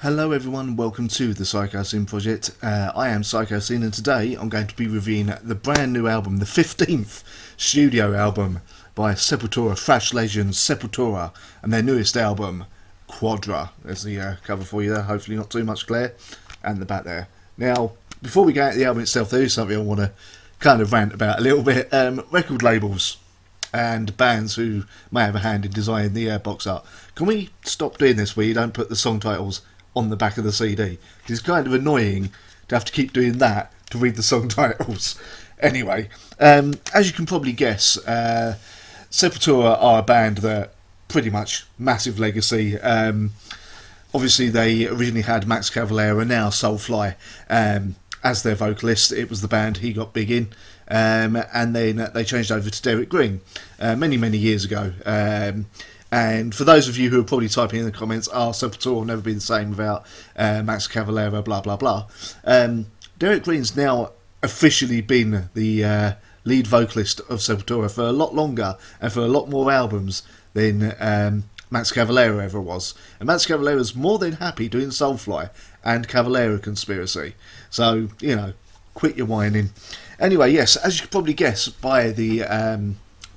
Hello everyone, welcome to the Psychosin project. I am Psychosin and today I'm going to be reviewing the brand new album, the 15th studio album by Sepultura, thrash legends Sepultura, and their newest album, Quadra. There's the cover for you there, hopefully not too much glare, and the back there. Now, before we get into the album itself, there is something I want to kind of rant about a little bit. Record labels and bands who may have a hand in designing the box art. Can we stop doing this where you don't put the song titles on the back of the CD? It's kind of annoying to have to keep doing that to read the song titles. Anyway, as you can probably guess, Sepultura are a band that pretty much massive legacy. Obviously they originally had Max Cavalera, now Soulfly, as their vocalist. It was the band he got big in, and then they changed over to Derek Green many years ago. And for those of you who are probably typing in the comments, Sepultura will never be the same without Max Cavalera, blah blah blah. Derek Green's now officially been the lead vocalist of Sepultura for a lot longer and for a lot more albums than Max Cavalera ever was. And Max Cavalera's more than happy doing Soulfly and Cavalera Conspiracy. So, you know, quit your whining. Anyway, yes, as you can probably guess by the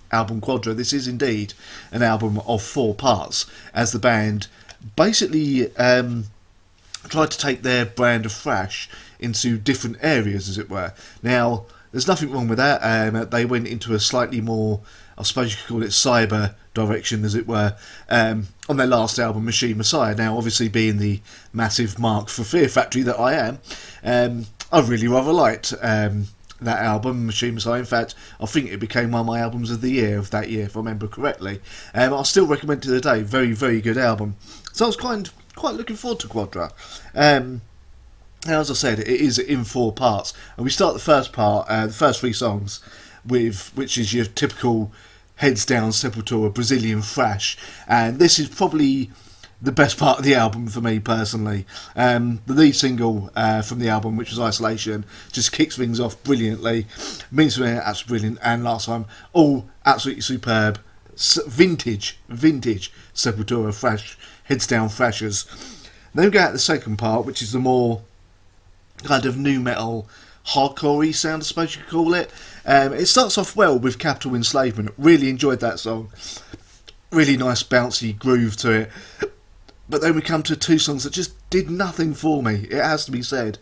album Quadra, this is indeed an album of 4 parts, as the band basically tried to take their brand of thrash into different areas, as it were. Now, there's nothing wrong with that. They went into a slightly more, I suppose you could call it, cyber direction, as it were, on their last album, Machine Messiah. Now, obviously, being the massive Mark for Fear Factory that I am, I really rather liked that album, Machine Messiah. In fact, I think it became one of my albums of the year of that year, if I remember correctly. I still recommend it today. Very good album. So I was quite looking forward to Quadra. As I said, it is in 4 parts, and we start the first part, the first 3 songs, which is your typical heads down Sepultura Brazilian thrash, and this is probably the best part of the album for me personally. The lead single from the album, which was Isolation, just kicks things off brilliantly. Means to me, absolutely brilliant, and Last Time, all absolutely superb. Vintage Sepultura thrash, heads down thrashers. Then we go out to the second part, which is the more kind of nu metal, hardcore-y sound, I suppose you could call it. It starts off well with Capital Enslavement. Really enjoyed that song. Really nice bouncy groove to it. But then we come to 2 songs that just did nothing for me, it has to be said.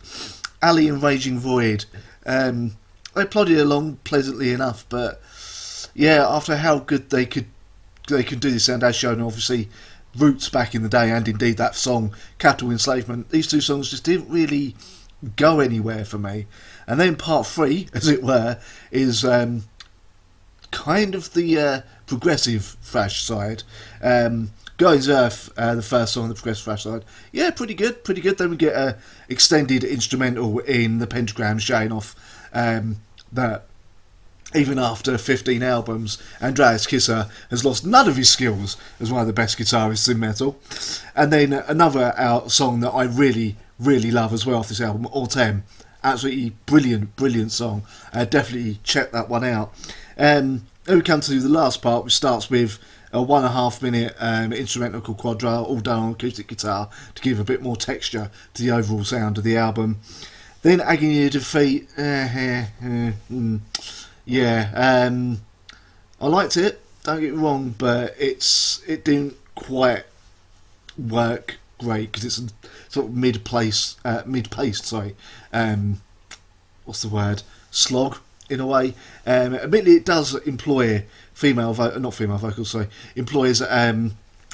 Alley and Raging Void. They plodded along pleasantly enough, but yeah, after how good they could do this sound, as shown obviously Roots back in the day, and indeed that song Capital Enslavement, these 2 songs just didn't really go anywhere for me. And then part 3, as it were, is kind of the progressive thrash side. Guys Earth, the first song on the progressive thrash side, yeah, pretty good. Then we get a extended instrumental in the Pentagram, showing off that even after 15 albums, Andreas Kisser has lost none of his skills as one of the best guitarists in metal. And then another song that I really love as well off this album, Autumn. Absolutely brilliant song. Definitely check that one out. Then we come to the last part, which starts with a 1.5 minute instrumental called Quadra, all done on acoustic guitar to give a bit more texture to the overall sound of the album. Then Agony of Defeat. Yeah, I liked it, don't get me wrong, but it didn't quite work great because it's a sort of mid-paced, what's the word? Slog in a way. Admittedly, it does employ employs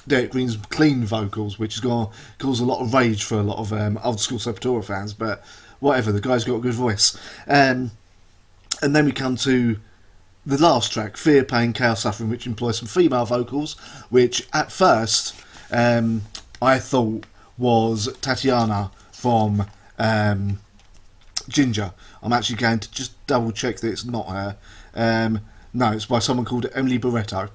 Derek Green's clean vocals, which is going to cause a lot of rage for a lot of old school Sepultura fans, but whatever, the guy's got a good voice. And then we come to the last track, Fear, Pain, Chaos, Suffering, which employs some female vocals, which at first I thought was Tatiana from Ginger. I'm actually going to just double check that it's not her. No, it's by someone called Emily Barretto.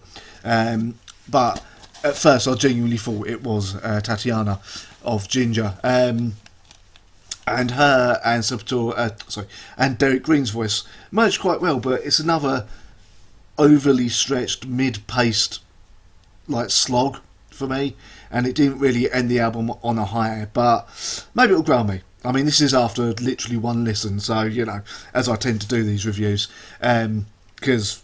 But at first I genuinely thought it was Tatiana of Ginger. And her and Sepultura, and Derek Green's voice merged quite well, but it's another overly stretched, mid-paced, like slog for me, and it didn't really end the album on a high, but maybe it'll grow on me. I mean, this is after literally one listen, so, you know, as I tend to do these reviews, because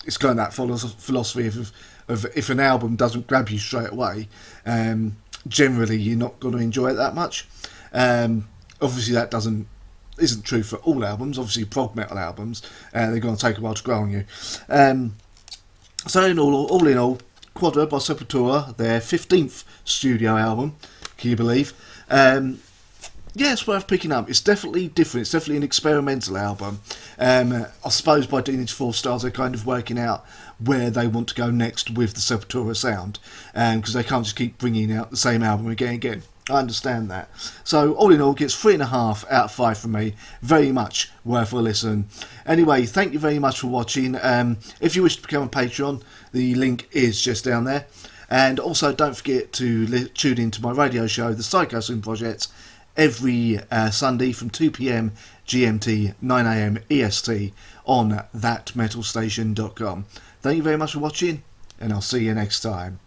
it's kind of that philosophy of if an album doesn't grab you straight away, generally you're not going to enjoy it that much. Obviously that isn't true for all albums. Obviously prog metal albums, they're going to take a while to grow on you. So all in all, Quadra by Sepultura, their 15th studio album, can you believe? Yeah, it's worth picking up. It's definitely different. It's definitely an experimental album. I suppose by doing it 4 stars, they're kind of working out where they want to go next with the Sepultura sound, because they can't just keep bringing out the same album again and again. I understand that. So all in all, gets 3.5 out of 5 from me. Very much worth a listen. Anyway, thank you very much for watching. If you wish to become a Patreon, the link is just down there. And also don't forget to tune into my radio show, the Psychosin Project, every Sunday from 2 PM GMT, 9 AM EST on thatmetalstation.com. Thank you very much for watching, and I'll see you next time.